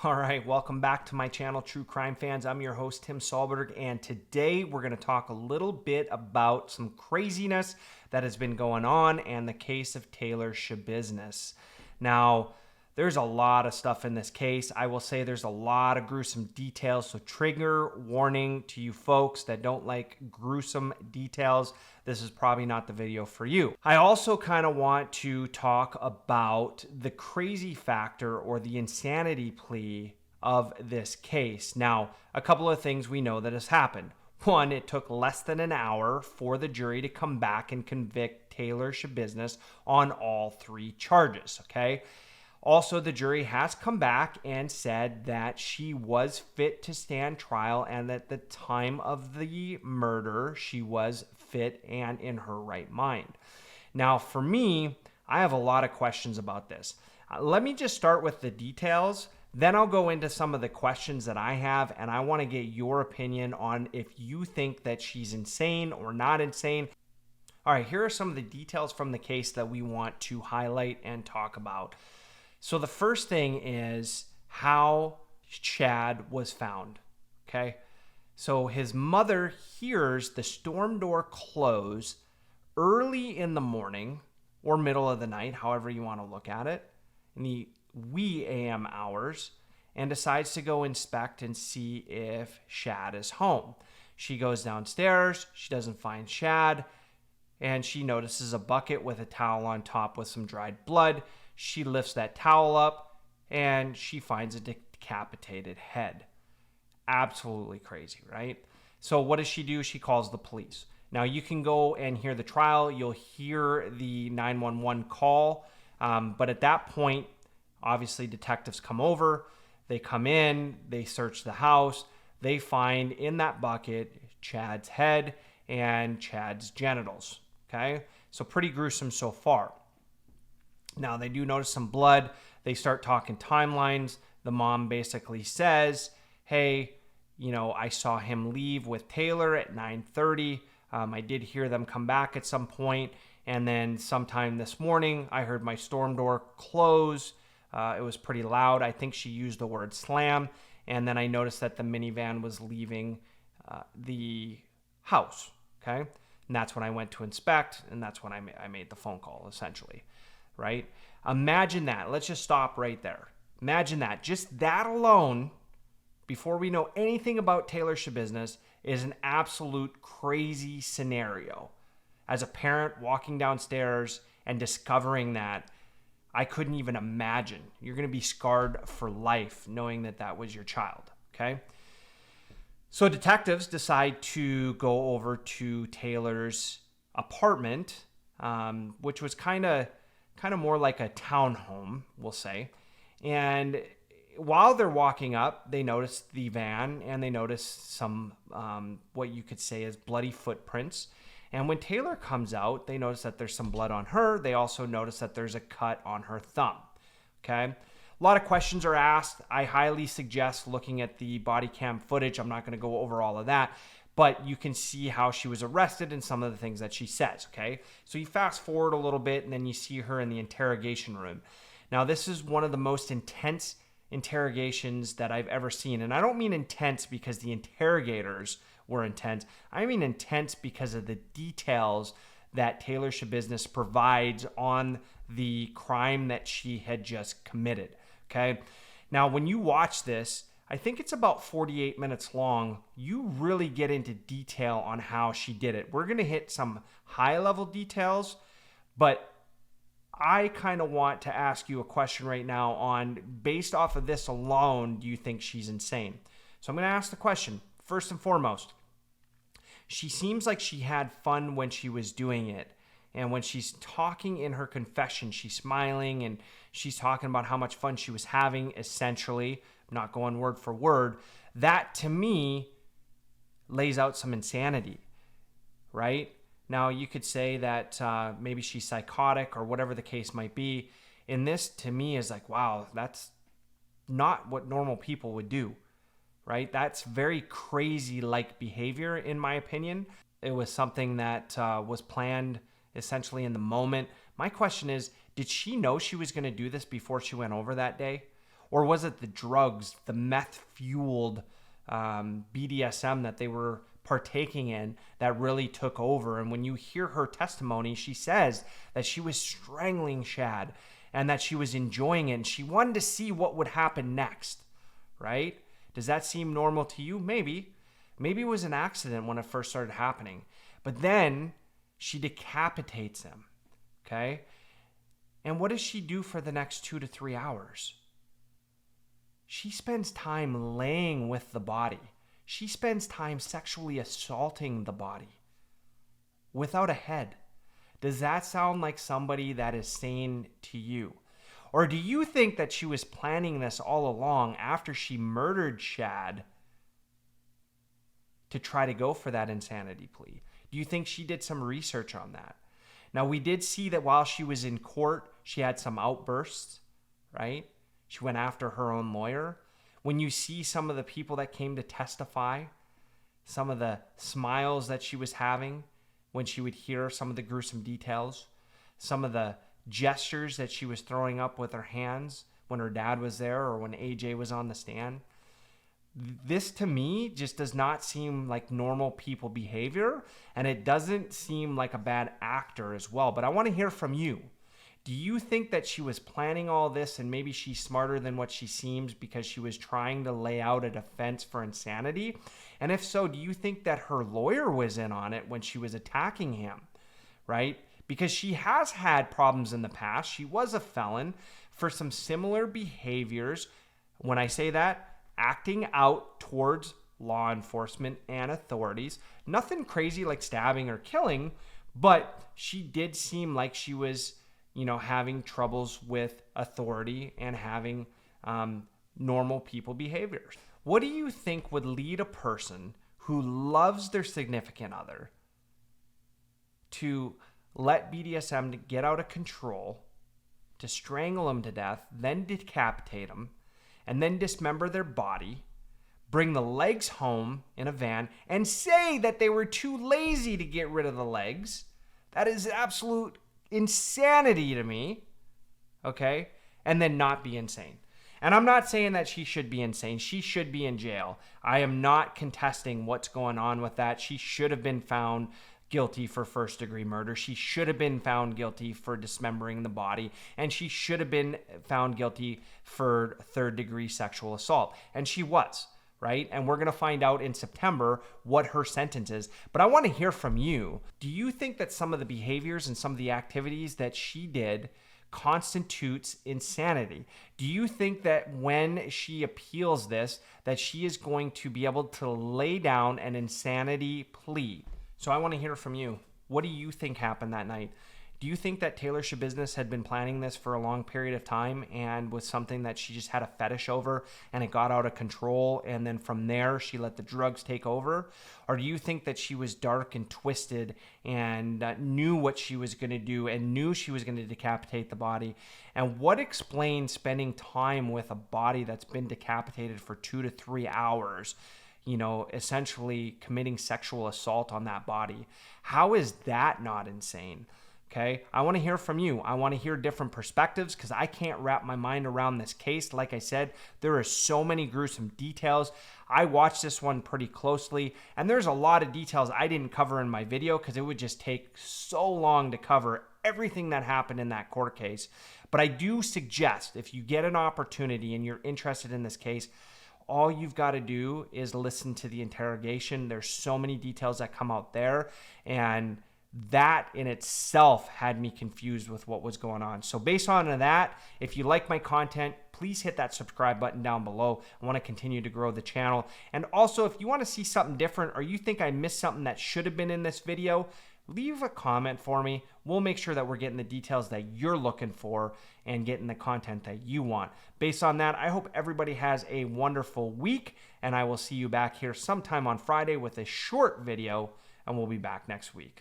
All right, welcome back to my channel, True Crime Fans. I'm your host, Tim Solberg, and today we're going to talk a little bit about some craziness that has been going on and the case of Taylor Schabusiness. Now, there's a lot of stuff in this case. I will say there's a lot of gruesome details, so trigger warning to you folks that don't like gruesome details. This is probably not the video for you. I also kind of want to talk about the crazy factor or the insanity plea of this case. Now, a couple of things we know that has happened. One, it took less than an hour for the jury to come back and convict Taylor Schabusiness on all three charges, okay? Also, the jury has come back and said that she was fit to stand trial and at the time of the murder, she was fit and in her right mind. Now, for me, I have a lot of questions about this. Let me just start with the details. Then I'll go into some of the questions that I have, and I want to get your opinion on if you think that she's insane or not insane. All right, here are some of the details from the case that we want to highlight and talk about. So the first thing is how Chad was found, okay? So his mother hears the storm door close early in the morning or middle of the night, however you want to look at it, in the wee AM hours, and decides to go inspect and see if Shad is home. She goes downstairs, she doesn't find Shad, and she notices a bucket with a towel on top with some dried blood. She lifts that towel up and she finds a decapitated head. Absolutely crazy, right? So what does she do? She calls the police. Now you can go and hear the trial. You'll hear the 911 call. But at that point, obviously detectives come over. They come in, they search the house. They find in that bucket Chad's head and Chad's genitals. Okay, so pretty gruesome so far. Now, they do notice some blood. They start talking timelines. The mom basically says, hey, you know, I saw him leave with Taylor at 9:30. I did hear them come back at some point. And then sometime this morning, I heard my storm door close. It was pretty loud. I think she used the word slam. And then I noticed that the minivan was leaving the house, okay? And that's when I went to inspect, and that's when I made the phone call, essentially. Right? Imagine that. Let's just stop right there. Imagine that. Just that alone, before we know anything about Taylor Schabusiness, is an absolute crazy scenario. As a parent walking downstairs and discovering that, I couldn't even imagine. You're going to be scarred for life knowing that that was your child. Okay? So detectives decide to go over to Taylor's apartment, which was kind of more like a townhome, we'll say. And while they're walking up, they notice the van and they notice some, what you could say is bloody footprints. And when Taylor comes out, they notice that there's some blood on her. They also notice that there's a cut on her thumb. Okay. A lot of questions are asked. I highly suggest looking at the body cam footage. I'm not going to go over all of that. But you can see how she was arrested and some of the things that she says, okay? So you fast forward a little bit and then you see her in the interrogation room. Now, this is one of the most intense interrogations that I've ever seen. And I don't mean intense because the interrogators were intense. I mean intense because of the details that Taylor Schabusiness provides on the crime that she had just committed, okay? Now, when you watch this, I think it's about 48 minutes long. You really get into detail on how she did it. We're going to hit some high-level details, but I kind of want to ask you a question right now on, based off of this alone, do you think she's insane? So I'm going to ask the question, first and foremost. She seems like she had fun when she was doing it. And when she's talking in her confession, she's smiling and she's talking about how much fun she was having, essentially. I'm not going word for word. That, to me, lays out some insanity, right? Now, you could say that maybe she's psychotic or whatever the case might be. And this, to me, is like, wow, that's not what normal people would do, right? That's very crazy-like behavior, in my opinion. It was something that was planned essentially in the moment. My question is, did she know she was going to do this before she went over that day? Or was it the drugs, the meth-fueled BDSM that they were partaking in that really took over? And when you hear her testimony, she says that she was strangling Shad and that she was enjoying it and she wanted to see what would happen next, right? Does that seem normal to you? Maybe. Maybe it was an accident when it first started happening. But then she decapitates him, okay? And what does she do for the next 2 to 3 hours? She spends time laying with the body. She spends time sexually assaulting the body without a head. Does that sound like somebody that is sane to you? Or do you think that she was planning this all along after she murdered Shad to try to go for that insanity plea? Do you think she did some research on that? Now, we did see that while she was in court, she had some outbursts, right? She went after her own lawyer. When you see some of the people that came to testify, some of the smiles that she was having when she would hear some of the gruesome details, some of the gestures that she was throwing up with her hands when her dad was there or when AJ was on the stand, this to me just does not seem like normal people behavior, and it doesn't seem like a bad actor as well. But I want to hear from you. Do you think that she was planning all this and maybe she's smarter than what she seems because she was trying to lay out a defense for insanity? And if so, do you think that her lawyer was in on it when she was attacking him, right? Because she has had problems in the past. She was a felon for some similar behaviors. When I say that, acting out towards law enforcement and authorities. Nothing crazy like stabbing or killing, but she did seem like she was, having troubles with authority and having normal people behaviors. What do you think would lead a person who loves their significant other to let BDSM to get out of control, to strangle them to death, then decapitate them, and then dismember their body, bring the legs home in a van, and say that they were too lazy to get rid of the legs? That is absolute insanity to me, okay? And then not be insane. And I'm not saying that she should be insane. She should be in jail. I am not contesting what's going on with that. She should have been found guilty for first-degree murder. She should have been found guilty for dismembering the body, and she should have been found guilty for third-degree sexual assault. And she was, right? And we're going to find out in September what her sentence is. But I want to hear from you. Do you think that some of the behaviors and some of the activities that she did constitutes insanity? Do you think that when she appeals this, that she is going to be able to lay down an insanity plea? So I want to hear from you. What do you think happened that night? Do you think that Taylor Schabusiness had been planning this for a long period of time and was something that she just had a fetish over and it got out of control and then from there she let the drugs take over? Or do you think that she was dark and twisted and knew what she was going to do and knew she was going to decapitate the body? And what explains spending time with a body that's been decapitated for 2 to 3 hours? Essentially committing sexual assault on that body. How is that not insane? Okay, I want to hear from you. I want to hear different perspectives because I can't wrap my mind around this case. Like I said, there are so many gruesome details. I watched this one pretty closely, and there's a lot of details I didn't cover in my video because it would just take so long to cover everything that happened in that court case. But I do suggest if you get an opportunity and you're interested in this case, all you've got to do is listen to the interrogation. There's so many details that come out there, and that in itself had me confused with what was going on. So based on that, if you like my content, please hit that subscribe button down below. I want to continue to grow the channel. And also, if you want to see something different or you think I missed something that should have been in this video, leave a comment for me. We'll make sure that we're getting the details that you're looking for and getting the content that you want. Based on that, I hope everybody has a wonderful week, and I will see you back here sometime on Friday with a short video, and we'll be back next week.